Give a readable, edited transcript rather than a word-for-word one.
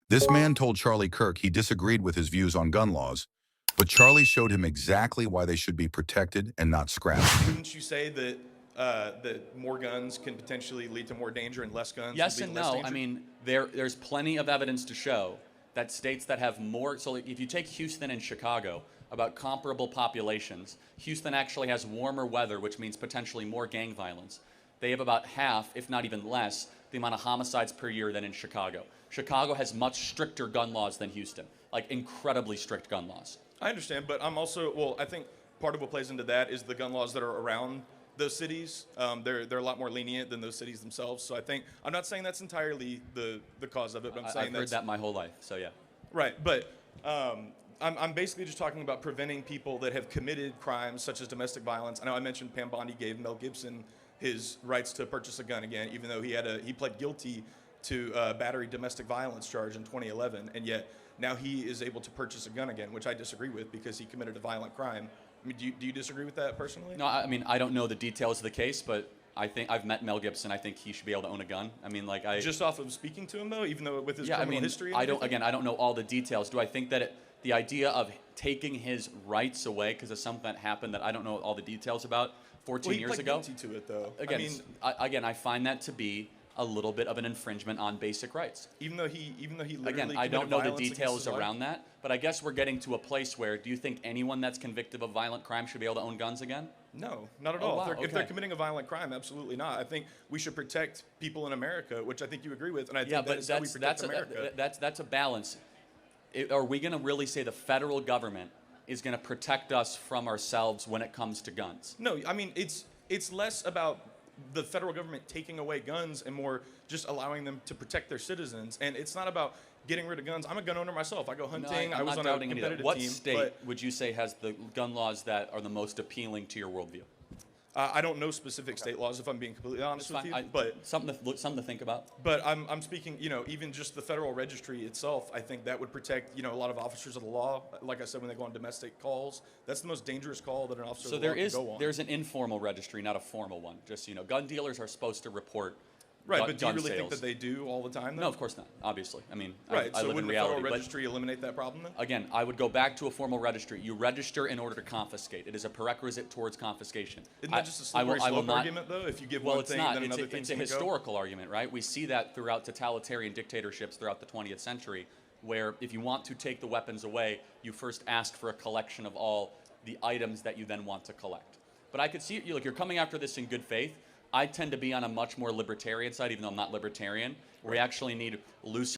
This man told Charlie Kirk he disagreed with his views on gun laws, but Charlie showed him exactly why they should be protected and not scrapped. Wouldn't you say that that more guns can potentially lead to more danger and less guns Yes would and lead to less no. danger? I mean, there's plenty of evidence to show that states that have more, so if you take Houston and Chicago, about comparable populations, Houston actually has warmer weather, which means potentially more gang violence. They have about half, if not even less, the amount of homicides per year than in Chicago. Chicago has much stricter gun laws than Houston, like incredibly strict gun laws. I understand, but I'm also, well, I think part of what plays into that is the gun laws that are around those cities. They're a lot more lenient than those cities themselves. So I think, I'm not saying that's entirely the cause of it, but I'm saying I've heard that my whole life, so yeah. Right, but I'm basically just talking about preventing people that have committed crimes such as domestic violence. I know I mentioned Pam Bondi gave Mel Gibson his rights to purchase a gun again, even though he pled guilty to a battery domestic violence charge in 2011, and yet now he is able to purchase a gun again, which I disagree with because he committed a violent crime. I mean, do you disagree with that personally? No, I mean, I don't know the details of the case, but I think I've met Mel Gibson. I think he should be able to own a gun. I mean, like just off of speaking to him though, even though with his yeah, criminal I mean, history. And I don't. everything? Again, I don't know all the details. Do I think that the idea of taking his rights away because of something that happened that I don't know all the details about 14 well, he years pled ago? guilty to it though. Again, I mean, I find that to be a little bit of an infringement on basic rights. Even though he literally Again, I don't know the details around that, but I guess we're getting to a place where, do you think anyone that's convicted of violent crime should be able to own guns again? No, not at Oh, all. wow, If they're okay. committing a violent crime, absolutely not. I think we should protect people in America, which I think you agree with, and I think Yeah, that but is how we protect America. that's a balance. Are we going to really say the federal government is going to protect us from ourselves when it comes to guns? No, I mean it's less about the federal government taking away guns and more just allowing them to protect their citizens. And it's not about getting rid of guns. I'm a gun owner myself. I go hunting. I'm I was not on a doubting any of that. competitive What team. state But would you say has the gun laws that are the most appealing to your worldview? I don't know specific state laws, if I'm being completely honest with you. But something to think about. But I'm speaking, even just the federal registry itself, I think that would protect, a lot of officers of the law. Like I said, when they go on domestic calls, that's the most dangerous call that an officer of the law can go on. There's an informal registry, not a formal one. Just, gun dealers are supposed to report Right, gun, but do you gun really think sales. that they do all the time, though? No, of course not, obviously. I mean, Right, I so live in wouldn't the reality. federal but registry eliminate that problem then? again, I would go back to a formal registry. You register in order to confiscate. It is a prerequisite towards confiscation. Isn't that just a slippery slope argument, though? If you give Well, one it's thing, not. then another thing's It's a going to go? historical argument, right? We see that throughout totalitarian dictatorships throughout the 20th century, where if you want to take the weapons away, you first ask for a collection of all the items that you then want to collect. But I could see, you're coming after this in good faith. I tend to be on a much more libertarian side, even though I'm not libertarian, where we actually need looser